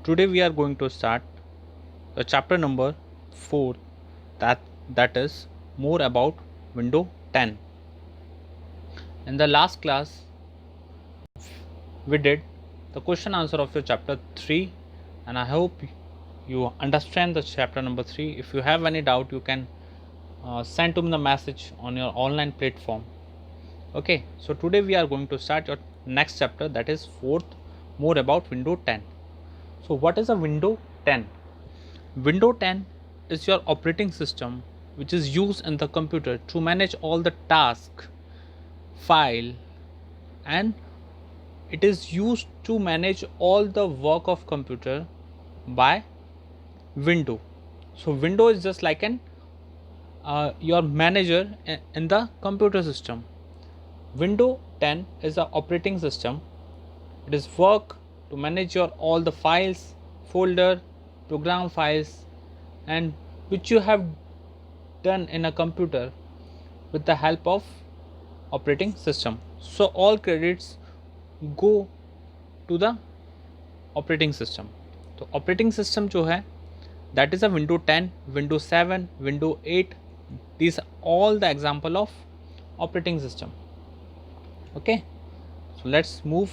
Today we are going to start the chapter number 4 that is more about window 10. In the last class we did the question answer of your chapter 3 and I hope you understand the chapter number 3. If you have any doubt you can send to me the message on your online platform. Okay, so today we are going to start your next chapter, that is fourth, more about window 10. So what is a window 10? Window 10 is your operating system which is used in the computer to manage all the tasks, file, and it is used to manage all the work of computer by window. So window is just like an your manager in the computer system. Window 10 is the operating system. It is work to manage your all the files, folder, program files, and which you have done in a computer with the help of operating system. So all credits go to the operating system. तो operating system जो है that is a window 10, window 7, window 8. These are all the example of operating system. Okay, so let's move.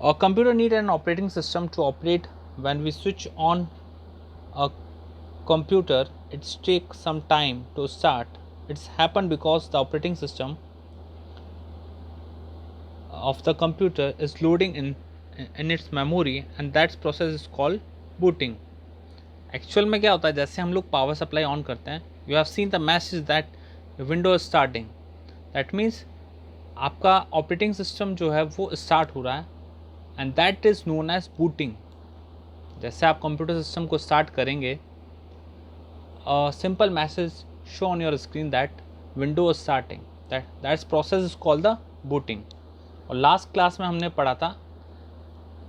A computer need an operating system to operate. When we switch on a computer, it takes some time to start. It's happened because the operating system of the computer is loading in its memory and that process is called booting. Actual में क्या होता है, जैसे हम लोग power supply on करते हैं, you have seen the message that window starting. That means आपका ऑपरेटिंग सिस्टम जो है वो स्टार्ट हो रहा है and that is known as booting. जैसे आप कंप्यूटर सिस्टम को स्टार्ट करेंगे, simple message show on your screen that window starting. That's process is called the booting. और लास्ट क्लास में हमने पढ़ा था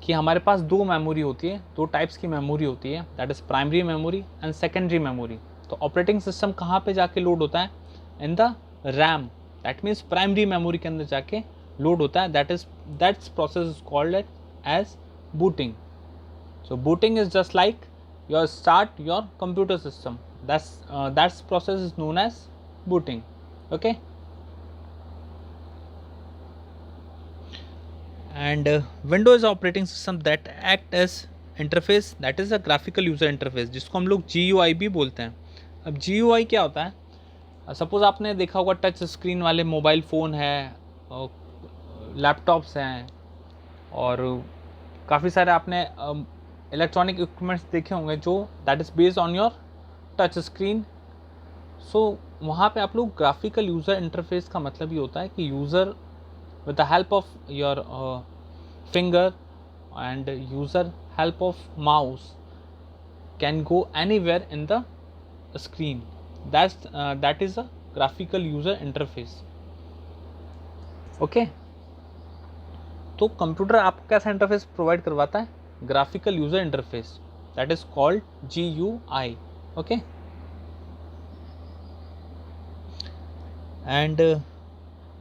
कि हमारे पास दो मेमोरी होती है, दो टाइप्स की मेमोरी होती है, that is primary memory and secondary memory. तो ऑपरेटिंग सिस्टम कहाँ पे जाके लोड होता है? In the RAM. That means primary memory के अंदर जाके लोड होता है. That's process is called as booting. So booting is just like your start your computer system. That's process is known as booting. Okay, and Windows operating system that act as interface, that is a graphical user interface, जिसको हम लोग GUI भी बोलते हैं. अब GUI क्या होता है? सपोज़ आपने देखा होगा टच स्क्रीन वाले मोबाइल फ़ोन है, लैपटॉप्स हैं और काफ़ी सारे आपने इलेक्ट्रॉनिक इक्विपमेंट्स देखे होंगे जो that is based on your touch screen. So वहाँ पे आप लोग ग्राफिकल यूज़र इंटरफेस का मतलब ये होता है कि user with the help of your finger and user help of mouse can go anywhere in the screen. That is a graphical user interface. Okay, तो कंप्यूटर आपको कैसा इंटरफेस प्रोवाइड करवाता है? Graphical user interface, that is called GUI. Okay, and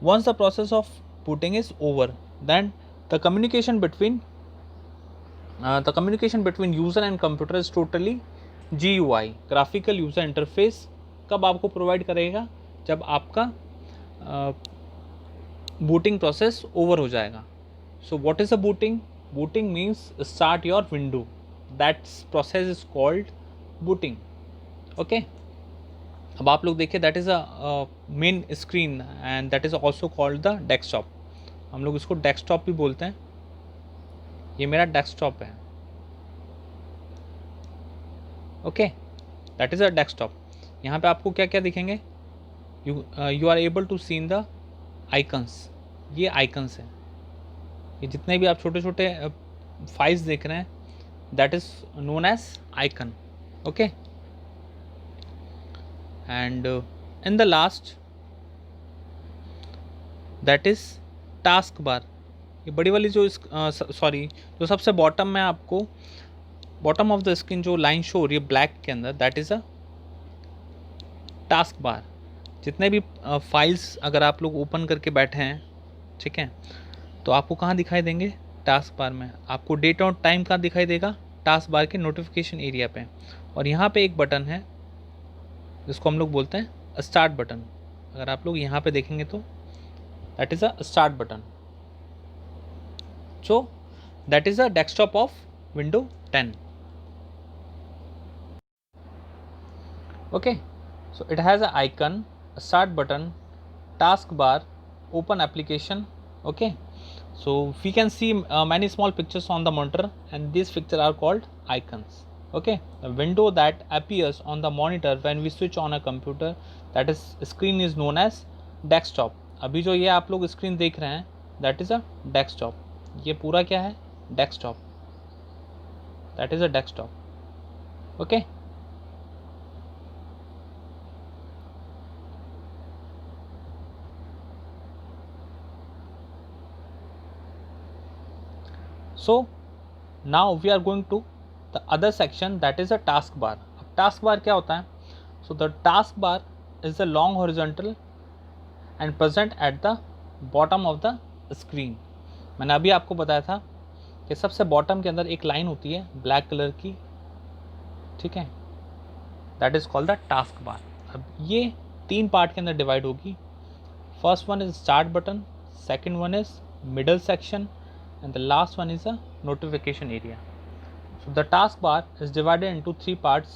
once the process of booting is over, then the communication between user and computer is totally GUI, graphical user interface. कब आपको provide करेगा? जब आपका booting process over हो जाएगा. So what is a booting? Booting means start your window. That's process is called booting. Okay, अब आप लोग देखिए, that is a main screen and that is also called the desktop. हम लोग इसको desktop भी बोलते हैं. ये मेरा डेस्कटॉप है. Okay, that is a desktop. यहाँ पे आपको क्या क्या दिखेंगे? You are able to seen the icons. ये आइकन्स हैं. ये जितने भी आप छोटे छोटे फाइल्स देख रहे हैं, that is known as icon. Okay, and in the last, that is task bar. ये बड़ी वाली जो जो सबसे बॉटम में आपको बॉटम ऑफ द स्क्रीन जो लाइन शो हो रही है ब्लैक के अंदर, that is a task bar. जितने भी फाइल्स अगर आप लोग ओपन करके बैठे हैं, ठीक है, तो तो आपको कहाँ दिखाई देंगे, टास्क बार में। आपको डेट और टाइम कहाँ दिखाई देगा, टास्क बार के नोटिफिकेशन एरिया पे। और यहाँ पे एक बटन है जिसको हम लोग बोलते हैं स्टार्ट बटन। अगर आप लोग यहाँ पे देखेंगे तो that is a start button. So that is a desktop of window 10. Okay, so it has an icon, a start button, taskbar, open application. Okay, so we can see many small pictures on the monitor, and these pictures are called icons. Okay, the window that appears on the monitor when we switch on a computer, that is screen, is known as desktop. अभी जो ये आप लोग screen देख रहे हैं that is a desktop. ये पूरा क्या है, desktop. That is a desktop. Okay. So now we are going to the other section, that is a task bar. अब task bar क्या होता है? So the task bar is a long horizontal and present at the bottom of the screen. मैंने अभी आपको बताया था कि सबसे बॉटम के अंदर एक लाइन होती है ब्लैक कलर की, ठीक है, that is called the task बार. अब ये 3 पार्ट के अंदर डिवाइड होगी. First one is start button, second one is middle section, and the last one is a notification area. So the taskbar is divided into 3 parts.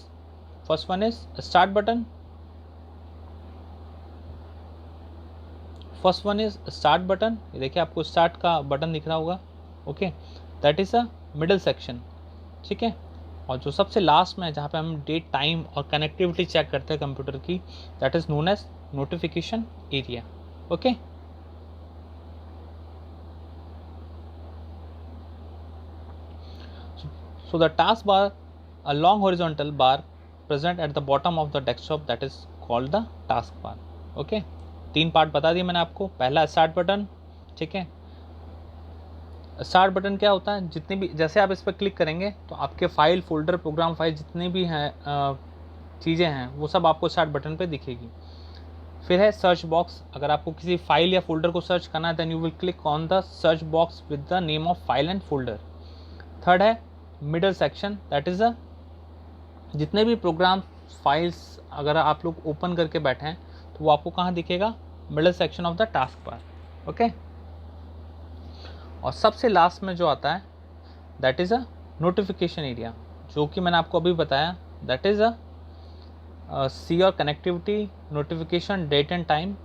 First one is a start button. First one is start button. ये देखिए आपको start का button दिख रहा होगा. Okay, that is a middle section. ठीक है, और जो सबसे लास्ट में है जहाँ पे हम डेट, टाइम और कनेक्टिविटी चेक करते हैं कंप्यूटर की, that is known as notification area. Okay, so the task bar, a long horizontal bar present at the bottom of the desktop, that is called the task bar. Okay, 3 part बता दिए मैंने आपको. पहला start button. ठीक है, start button क्या होता है, जितने भी, जैसे आप इस पर क्लिक करेंगे तो आपके फाइल, फोल्डर, प्रोग्राम फाइल जितने भी हैं चीज़ें हैं वो सब आपको स्टार्ट बटन पे दिखेगी. फिर है सर्च बॉक्स. अगर आपको किसी फाइल या फोल्डर को सर्च करना है then you will click on the search box with the name of file and folder. Third है middle section, that is a, जितने भी प्रोग्राम फाइल्स अगर आप लोग ओपन करके बैठे हैं तो वो आपको कहाँ दिखेगा, middle section of the task bar. Okay, और सबसे लास्ट में जो आता है that is a notification area, जो कि मैंने आपको अभी बताया, दैट इज़ अ सी और connectivity, notification, date and time.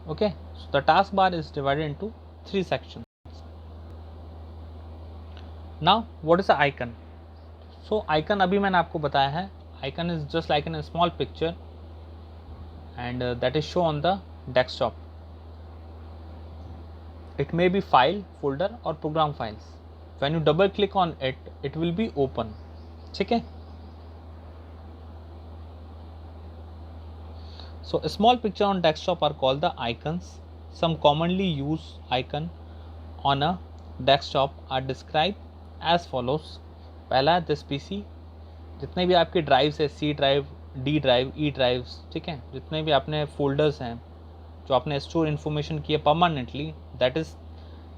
Okay, so the task bar is divided into 3 section. Now what is a icon? So icon अभी मैंने आपको बताया है, icon is just like in a small picture and that is shown on the desktop. It may be file, folder or program files. When you double click on it, it will be open. ठीक है, so a small picture on desktop are called the icons. Some commonly used icon on a desktop are described as follows. पहला this PC, जितने भी आपके drives है, C drive, D drive, E drives, ठीक है, जितने भी आपने फोल्डर्स हैं जो आपने स्टोर इन्फॉर्मेशन किए permanently, that is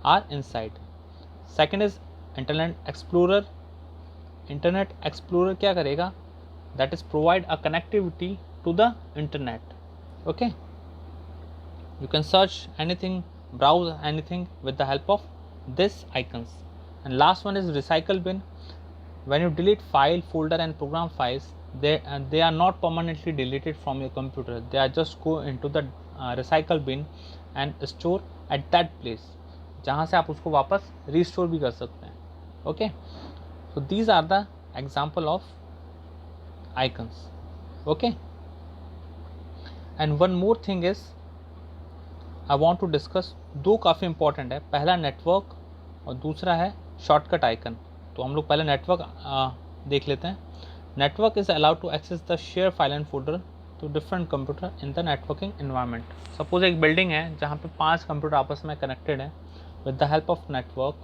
are inside. Second is internet explorer. Internet explorer क्या करेगा, that is provide a connectivity to the internet. Okay, you can search anything, browse anything with the help of this icons. And last one is recycle bin. When you delete file, folder and program files, they are not permanently deleted from your computer. They are just go into the recycle bin and store at that place, जहाँ से आप उसको वापस restore भी कर सकते हैं. Okay, so these are the example of icons. Okay, and one more thing is I want to discuss. दो काफ़ी important है, पहला नेटवर्क और दूसरा है शॉर्टकट आइकन. तो हम लोग पहले नेटवर्क देख लेते हैं. Network is allowed to access the share file and folder to different computer in the networking environment. Suppose एक बिल्डिंग है जहाँ पे 5 कंप्यूटर आपस में कनेक्टेड हैं with the help of network.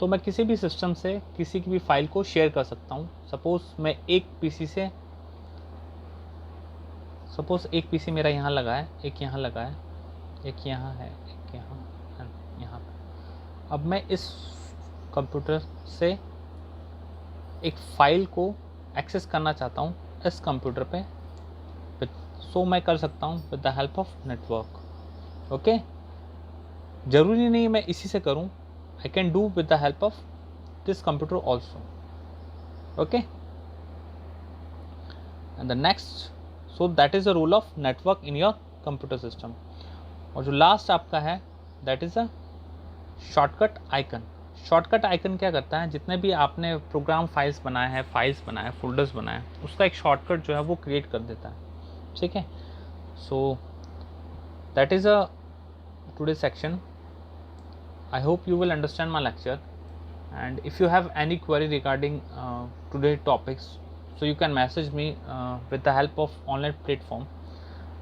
तो मैं किसी भी सिस्टम से किसी की भी फाइल को शेयर कर सकता हूँ. सपोज एक पीसी मेरा यहाँ लगा है, एक यहाँ लगा है, एक यहाँ है, एक यहाँ पे. अब मैं इस कंप्यूटर से एक फाइल को एक्सेस करना चाहता हूँ इस कंप्यूटर पे, सो मैं कर सकता हूँ with the help of network. Okay, ज़रूरी नहीं मैं इसी से करूँ, I can do with the help of this computer also. Okay, and the next, so that is the role of network in your computer system. और जो last आपका है that is a shortcut icon. Shortcut icon क्या करता है, जितने भी आपने प्रोग्राम फाइल्स बनाए हैं, फोल्डर्स बनाए हैं, उसका एक शॉर्टकट जो है वो क्रिएट कर देता है। ठीक है, सो that is a today section. I hope you will understand my lecture, and if you have any query regarding today topics, so you can message me with the help of online platform.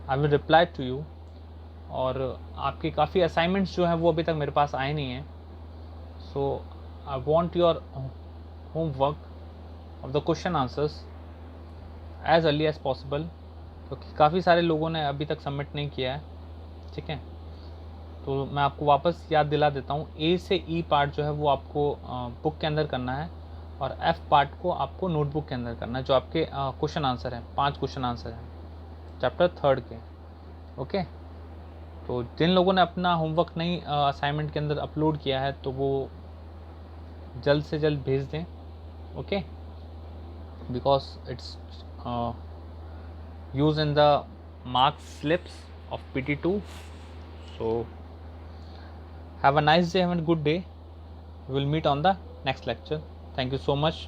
I will reply to you. और आपकी काफ़ी assignments जो हैं वो अभी तक मेरे पास आए नहीं हैं, so I want your homework of the question answers as early as possible, क्योंकि काफ़ी सारे लोगों ने अभी तक सबमिट नहीं किया है। ठीक है, तो मैं आपको वापस याद दिला देता हूँ, ए से ई पार्ट जो है वो आपको बुक के अंदर करना है, और एफ पार्ट को आपको नोटबुक के अंदर करना है, जो आपके क्वेश्चन आंसर हैं, 5 क्वेश्चन आंसर हैं चैप्टर 3 के। ओके, तो जिन लोगों ने अपना होमवर्क नहीं असाइनमेंट के अंदर अपलोड किया है तो वो जल्द से जल्द भेज दें। Okay, because it's use in the marks slips of PT2। So have a nice day, have a good day. We will meet on the next lecture. Thank you so much.